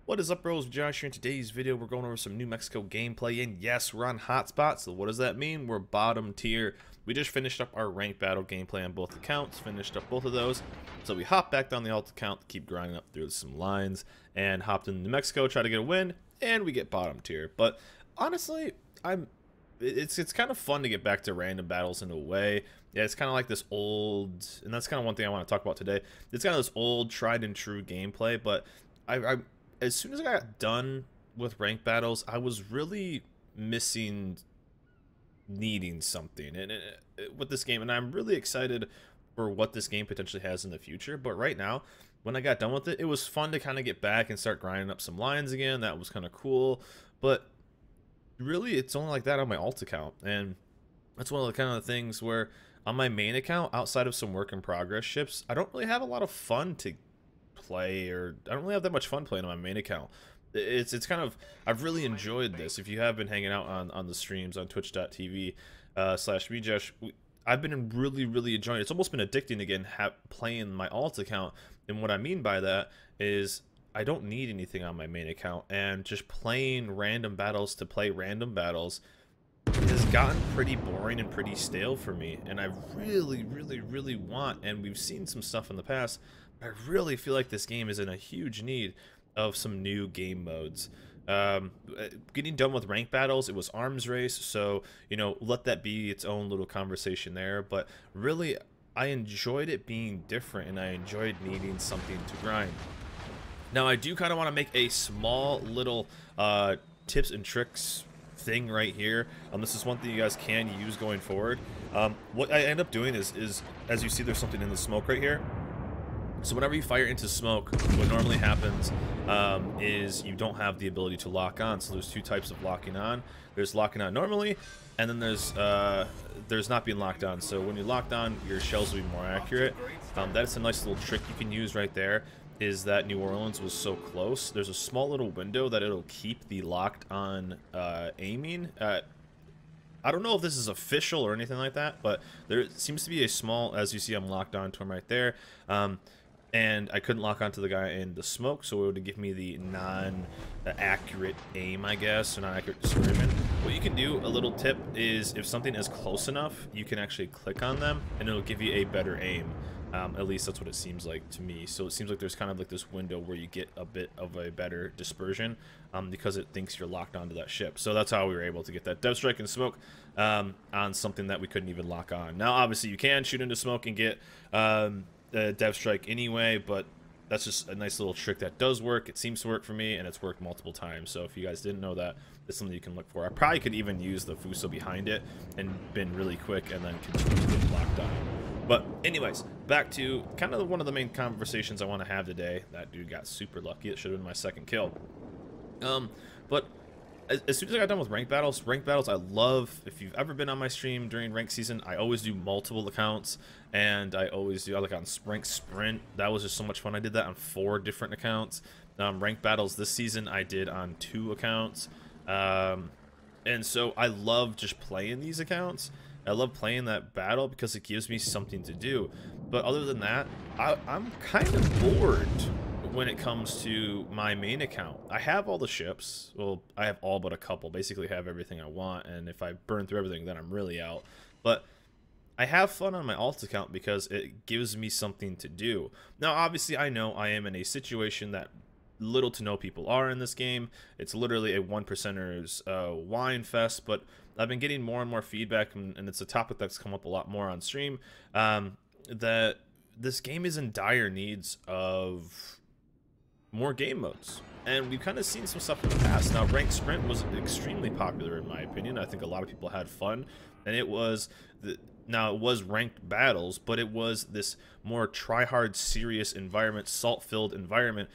What is up, bros? Josh here. In today's video, we're going over some new Mexico gameplay, and yes, we're on hotspot. So what does that mean? We're bottom tier. We just finished up our ranked battle gameplay on both accounts, finished up both of those. So we hopped back down the alt account to keep grinding up through some lines, and hopped into New Mexico, try to get a win, and we get bottom tier. But honestly, it's kind of fun to get back to random battles in a way. Yeah, it's kind of like this old, and that's kind of one thing I want to talk about today. It's kind of this old, tried and true gameplay, but as soon as I got done with ranked battles, I was really missing needing something with this game, and I'm really excited for what this game potentially has in the future. But right now, when I got done with it, it was fun to kind of get back and start grinding up some lines again. That was kind of cool, but really it's only like that on my alt account, and that's one of the kind of things where on my main account, outside of some work in progress ships, I don't really have a lot of fun to play, or I don't really have that much fun playing on my main account. It's kind of, I've really enjoyed this. If you have been hanging out on the streams on twitch.tv /vjesh, I've been really enjoying it. It's almost been addicting again playing my alt account, and what I mean by that is I don't need anything on my main account, and just playing random battles to play random battles has gotten pretty boring and pretty stale for me. And I really want, and we've seen some stuff in the past, I really feel like this game is in a huge need of some new game modes. Getting done with ranked battles, it was arms race, so you know, let that be its own little conversation there. But really, I enjoyed it being different, and I enjoyed needing something to grind. Now, I do kind of want to make a small little tips and tricks thing right here. This is one thing you guys can use going forward. What I end up doing is as you see, there's something in the smoke right here. So whenever you fire into smoke, what normally happens is you don't have the ability to lock on. So there's two types of locking on. There's locking on normally, and then there's not being locked on. So when you're locked on, your shells will be more accurate. That's a nice little trick you can use right there, is that New Orleans was so close. There's a small little window that it'll keep the locked on aiming. I don't know if this is official or anything like that, but there seems to be a small, as you see, I'm locked on to him right there. And I couldn't lock onto the guy in the smoke, so it would give me the non-accurate aim, I guess, or non-accurate dispersion. What you can do, a little tip, is if something is close enough, you can actually click on them, and it'll give you a better aim. At least that's what it seems like to me. So it seems like there's kind of like this window where you get a bit of a better dispersion because it thinks you're locked onto that ship. So that's how we were able to get that dev strike and smoke on something that we couldn't even lock on. Now, obviously, you can shoot into smoke and get dev strike anyway, but that's just a nice little trick that does work. It seems to work for me, and it's worked multiple times. So if you guys didn't know that, it's something you can look for. I probably could even use the Fuso behind it and been really quick and then continue to get locked on. But anyways, back to kind of one of the main conversations I want to have today. That dude got super lucky. It should have been my second kill. But as soon as I got done with ranked battles, I love, if you've ever been on my stream during ranked season, I always do multiple accounts, and I always do, like on ranked sprint, that was just so much fun. I did that on 4 different accounts. Ranked battles this season I did on 2 accounts. And so I love just playing these accounts. I love playing that battle because it gives me something to do. But other than that, I'm kind of bored when it comes to my main account. I have all the ships. Well, I have all but a couple. Basically have everything I want, and if I burn through everything, then I'm really out. But I have fun on my alt account because it gives me something to do. Now, obviously, I know I am in a situation that little to no people are in this game. It's literally a 1%ers wine fest, but I've been getting more and more feedback, and it's a topic that's come up a lot more on stream, that this game is in dire needs of more game modes. And we've kind of seen some stuff in the past. Now, ranked sprint was extremely popular in my opinion. I think a lot of people had fun, and it was now it was ranked battles, but it was this more try-hard, serious environment, salt-filled environment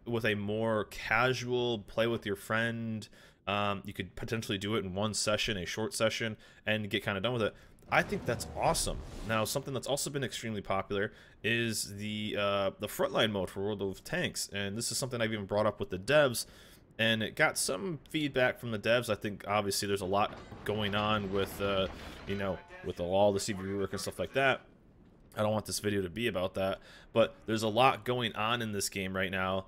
with a more casual play with your friend. You could potentially do it in one session, a short session, and get kind of done with it. I think that's awesome. Now, something that's also been extremely popular is the frontline mode for World of Tanks, and this is something I've even brought up with the devs, and it got some feedback from the devs. I think obviously there's a lot going on with you know, with all the CV work and stuff like that. I don't want this video to be about that, but there's a lot going on in this game right now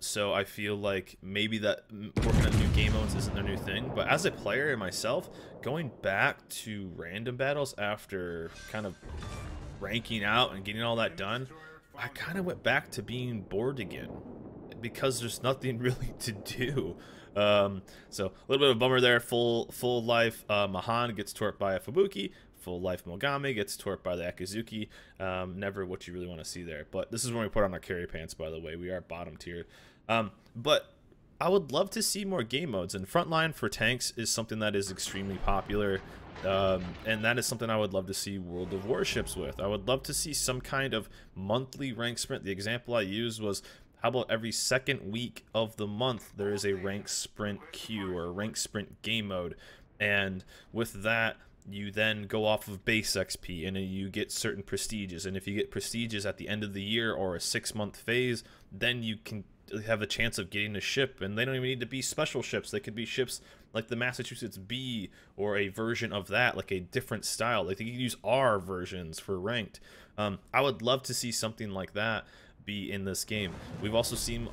So I feel like maybe that working on new game modes isn't their new thing. But as a player myself, going back to random battles after kind of ranking out and getting all that done, I kind of went back to being bored again because there's nothing really to do. So a little bit of a bummer there. Full life Mahan gets torqued by a Fubuki. Full life Mogami gets torqued by the Akizuki. Never what you really want to see there. But this is when we put on our carry pants, by the way. We are bottom tier. But I would love to see more game modes. And Frontline for tanks is something that is extremely popular. And that is something I would love to see World of Warships with. I would love to see some kind of monthly rank sprint. The example I used was, how about every second week of the month there is a rank sprint queue or a rank sprint game mode, and with that you then go off of base XP and you get certain prestiges, and if you get prestiges at the end of the year or a 6-month phase, then you can have a chance of getting a ship. And they don't even need to be special ships. They could be ships like the Massachusetts B or a version of that, like a different style. Like, you can use R versions for ranked. I would love to see something like that be in this game. We've also seen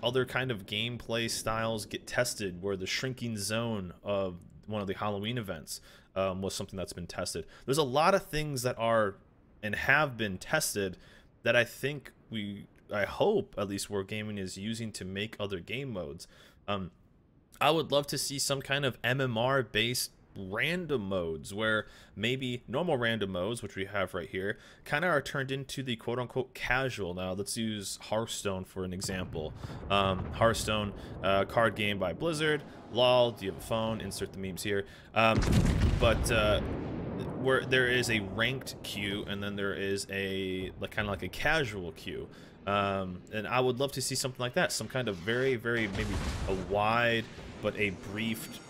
other kind of gameplay styles get tested, where the shrinking zone of one of the Halloween events was something that's been tested. There's a lot of things that are and have been tested that I hope at least Wargaming is using to make other game modes. I would love to see some kind of MMR based random modes, where maybe normal random modes, which we have right here, kind of are turned into the quote-unquote casual. Now let's use Hearthstone for an example. Hearthstone, card game by Blizzard. Lol, do you have a phone? Insert the memes here. Where there is a ranked queue, and then there is a kind of like a casual queue. And I would love to see something like that, some kind of very maybe a wide but a briefed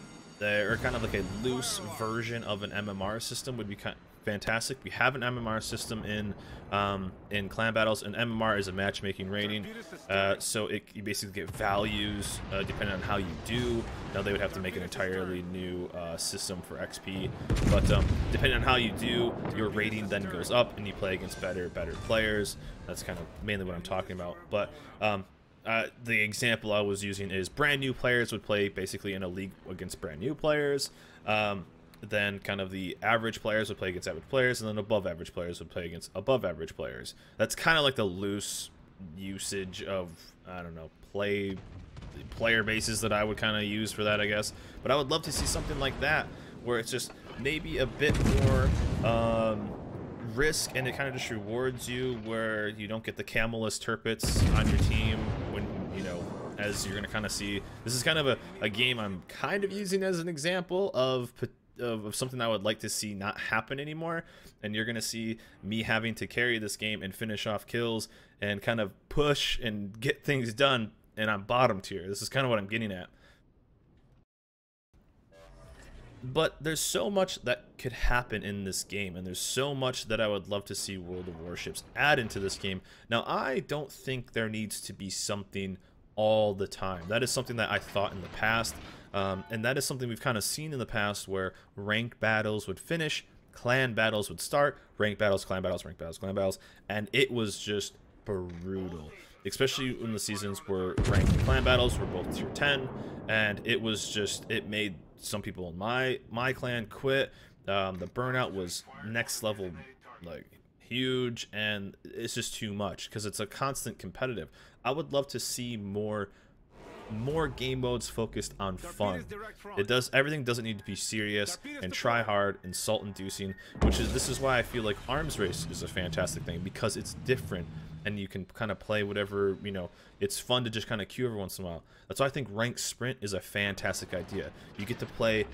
or kind of like a loose version of an MMR system would be fantastic. We have an MMR system in clan battles, and MMR is a matchmaking rating, so you basically get values depending on how you do. Now they would have to make an entirely new system for XP, but depending on how you do, your rating then goes up and you play against better players. That's kind of mainly what I'm talking about. But the example I was using is brand new players would play basically in a league against brand new players. Then kind of the average players would play against average players, and then above average players would play against above average players. That's kind of like the loose usage of, I don't know, player bases that I would kind of use for that, I guess. But I would love to see something like that, where it's just maybe a bit more risk, and it kind of just rewards you, where you don't get the Camelus Turpits on your team when, you know, as you're going to kind of see. This is kind of a game I'm kind of using as an example of something I would like to see not happen anymore. And you're going to see me having to carry this game and finish off kills and kind of push and get things done, and I'm bottom tier. This is kind of what I'm getting at. But there's so much that could happen in this game, and there's so much that I would love to see World of Warships add into this game. Now, I don't think there needs to be something all the time. That is something that I thought in the past, and that is something we've kind of seen in the past, where ranked battles would finish, clan battles would start, ranked battles, clan battles, ranked battles, clan battles, and it was just brutal. Especially when the seasons were ranked clan battles were both tier 10, and it was just, it made some people in my clan quit. The burnout was next level, like huge, and it's just too much because it's a constant competitive. I would love to see more game modes focused on fun. Everything doesn't need to be serious and try hard and salt inducing, this is why I feel like Arms Race is a fantastic thing, because it's different and you can kind of play whatever, you know, it's fun to just kind of queue every once in a while. That's why I think ranked sprint is a fantastic idea. You get to play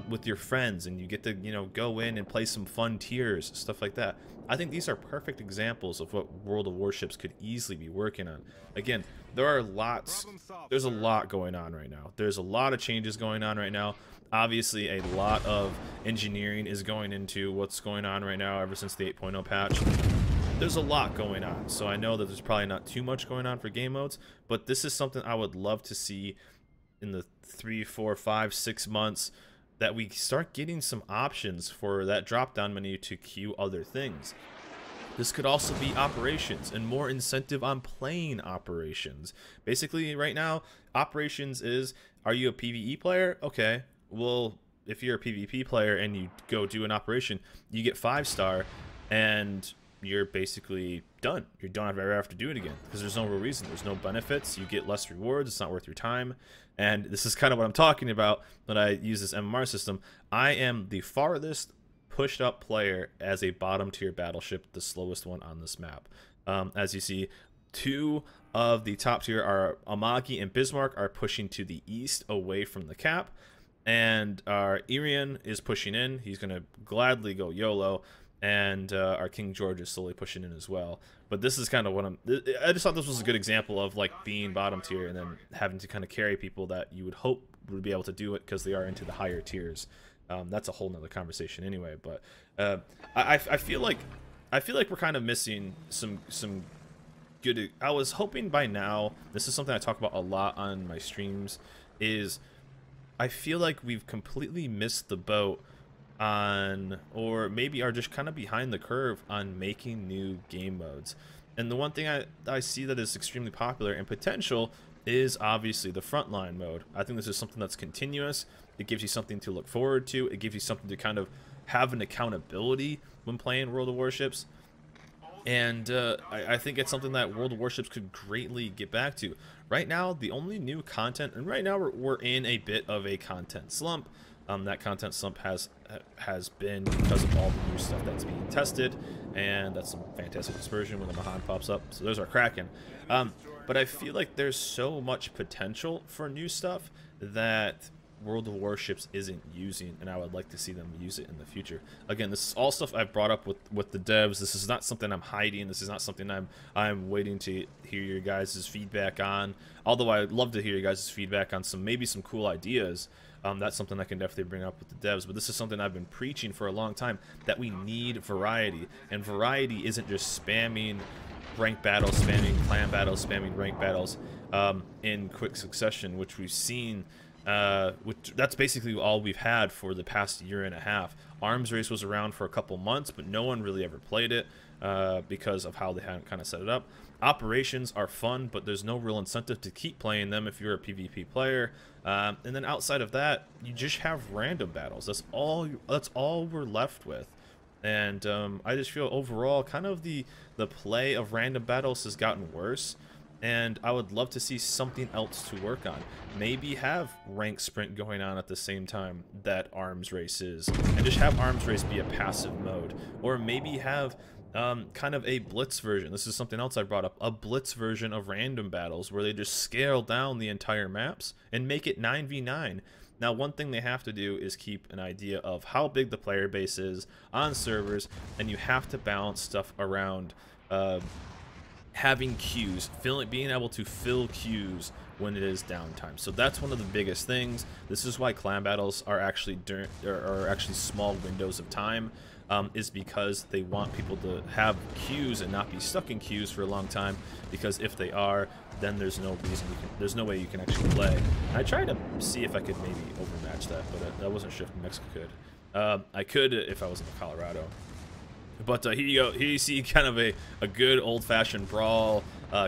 with your friends, and you get to, you know, go in and play some fun tiers, stuff like that. I think these are perfect examples of what World of Warships could easily be working on. Again, there's a lot going on right now. There's a lot of changes going on right now. Obviously, a lot of engineering is going into what's going on right now ever since the 8.0 patch. There's a lot going on, so I know that there's probably not too much going on for game modes, but this is something I would love to see in the 3, 4, 5, 6 months, that we start getting some options for that drop-down menu to queue other things. This could also be operations and more incentive on playing operations. Basically, right now, operations is, are you a PvE player? Okay, well, if you're a PvP player and you go do an operation, you get 5-star, and you're basically done. You don't ever have to do it again because there's no real reason. There's no benefits. You get less rewards. It's not worth your time. And this is kind of what I'm talking about when I use this MMR system. I am the farthest pushed up player as a bottom tier battleship, the slowest one on this map. As you see, 2 of the top tier are Amagi and Bismarck are pushing to the east away from the cap, and our Irian is pushing in. He's going to gladly go YOLO, and our King George is slowly pushing in as well. But this is kind of what I just thought this was a good example of like being bottom tier and then having to kind of carry people that you would hope would be able to do it because they are into the higher tiers. That's a whole nother conversation anyway, but I feel like we're kind of missing some good. I was hoping by now, this is something I talk about a lot on my streams, is I feel like we've completely missed the boat on, or maybe are just kind of behind the curve on making new game modes. And the one thing I see that is extremely popular and potential is obviously the frontline mode. I think this is something that's continuous. It gives you something to look forward to. It gives you something to kind of have an accountability when playing World of Warships. And I think it's something that World of Warships could greatly get back to. Right now, the only new content, and right now we're in a bit of a content slump. That content slump has been because of all the new stuff that's being tested, and that's some fantastic dispersion when the Mahan pops up. So those are cracking. But I feel like there's so much potential for new stuff that World of Warships isn't using, and I would like to see them use it in the future. Again, this is all stuff I've brought up with the devs. This is not something I'm hiding. This is not something I'm waiting to hear your guys' feedback on. Although I'd love to hear your guys' feedback on maybe some cool ideas. That's something I can definitely bring up with the devs. But this is something I've been preaching for a long time, that we need variety, and variety isn't just spamming ranked battles, spamming clan battles, spamming ranked battles in quick succession, which we've seen. That's basically all we've had for the past year and a half. Arms Race was around for a couple months, but no one really ever played it because of how they hadn't kind of set it up. Operations are fun, but there's no real incentive to keep playing them if you're a PvP player. And then outside of that, you just have random battles. That's all we're left with. And I just feel overall kind of the play of random battles has gotten worse. And I would love to see something else to work on. Maybe have rank sprint going on at the same time that Arms Race is, and just have Arms Race be a passive mode. Or maybe have kind of a blitz version. This is something else I brought up. A blitz version of random battles where they just scale down the entire maps and make it 9v9. Now, one thing they have to do is keep an idea of how big the player base is on servers, and you have to balance stuff around having queues, being able to fill queues when it is downtime. So that's one of the biggest things. This is why clan battles are actually small windows of time, is because they want people to have queues and not be stuck in queues for a long time. Because if they are, then there's no reason there's no way you can actually play. And I tried to see if I could maybe overmatch that, but I wasn't sure if Mexico could. I could if I was in Colorado. But here you go. Here you see kind of a good old-fashioned brawl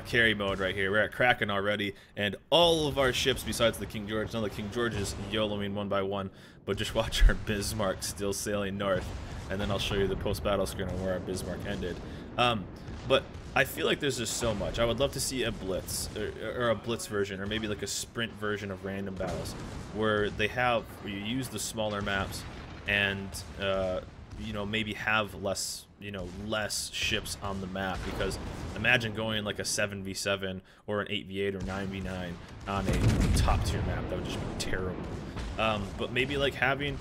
carry mode right here. We're at Kraken already, and all of our ships besides the King George. Now the King George is YOLOing one by one, but just watch our Bismarck still sailing north, and then I'll show you the post-battle screen on where our Bismarck ended. But I feel like there's just so much. I would love to see a blitz or a blitz version, or maybe like a sprint version of random battles where you use the smaller maps and you know, maybe have less ships on the map, because imagine going like a 7v7 or an 8v8 or 9v9 on a top tier map. That would just be terrible. But maybe like having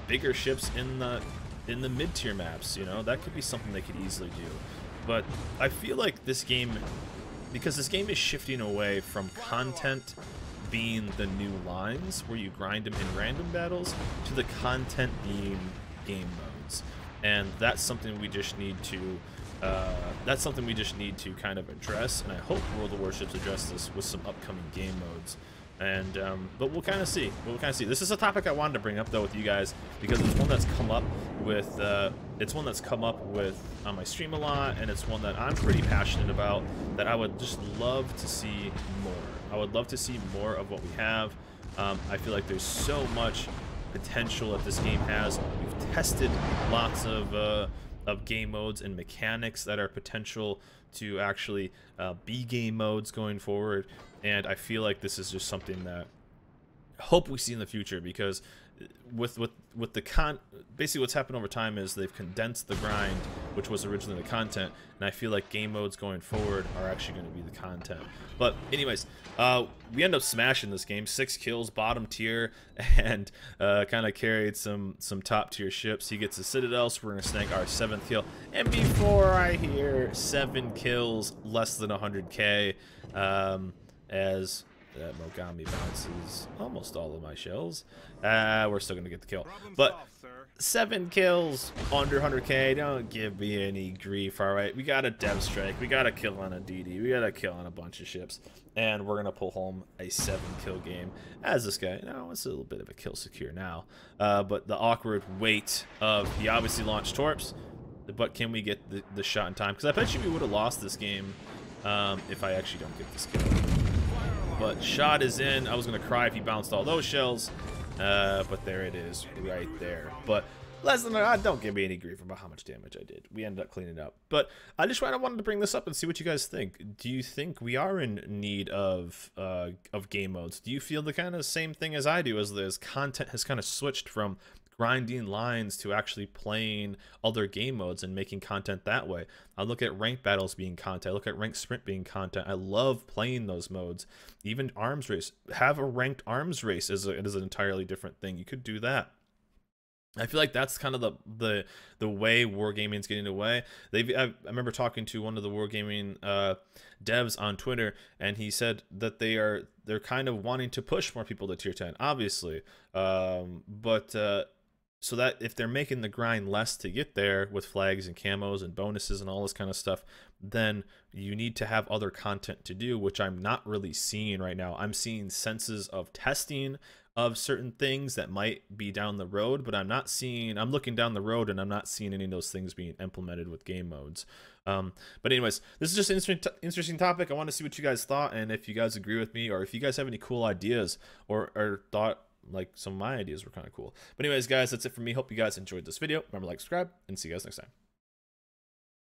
bigger ships in the mid tier maps, you know, that could be something they could easily do. But I feel like this game, because this game is shifting away from content being the new lines where you grind them in random battles to the content being game modes, and that's something we just need to kind of address. And I hope World of Warships address this with some upcoming game modes. And but we'll kind of see. This is a topic I wanted to bring up though with you guys because it's one that's come up with on my stream a lot, and it's one that I'm pretty passionate about. That I would just love to see more. I would love to see more of what we have. I feel like there's so much potential that this game has. We've tested lots of game modes and mechanics that are potential to actually be game modes going forward, and I feel like this is just something that I hope we see in the future, because with the basically what's happened over time is they've condensed the grind, which was originally the content, and I feel like game modes going forward are actually going to be the content. But anyways, we end up smashing this game. 6 kills, bottom tier, and kind of carried some top tier ships. He gets the Citadel, so we're going to snag our 7th kill. And before I hear 7 kills, less than 100k, as that Mogami bounces almost all of my shells. We're still gonna get the kill, but 7 kills under 100k. Don't give me any grief. All right, we got a dev strike, we got a kill on a DD, we got a kill on a bunch of ships, and we're gonna pull home a 7-kill game as this guy. Now it's a little bit of a kill secure now, but the awkward wait of he obviously launched torps, but can we get the shot in time? Because I bet you we would have lost this game if I actually don't get this kill. But shot is in. I was gonna cry if he bounced all those shells, but there it is, right there. But less than don't give me any grief about how much damage I did. We ended up cleaning it up. But I just wanted to bring this up and see what you guys think. Do you think we are in need of game modes? Do you feel the kind of same thing as I do, as this content has kind of switched from grinding lines to actually playing other game modes and making content that way? I look at ranked battles being content. I look at ranked sprint being content. I love playing those modes. Even arms race. Have a ranked arms race is an entirely different thing. You could do that. I feel like that's kind of the way wargaming is getting away. I remember talking to one of the wargaming devs on Twitter, and he said that they're kind of wanting to push more people to tier 10, obviously, so that if they're making the grind less to get there with flags and camos and bonuses and all this kind of stuff, then you need to have other content to do, which I'm not really seeing right now. I'm seeing senses of testing of certain things that might be down the road, but I'm looking down the road and I'm not seeing any of those things being implemented with game modes. But anyways, this is just an interesting topic. I want to see what you guys thought, and if you guys agree with me, or if you guys have any cool ideas or thought like some of my ideas were kind of cool. But anyways, guys, that's it for me. Hope you guys enjoyed this video. Remember to like, subscribe, and see you guys next time.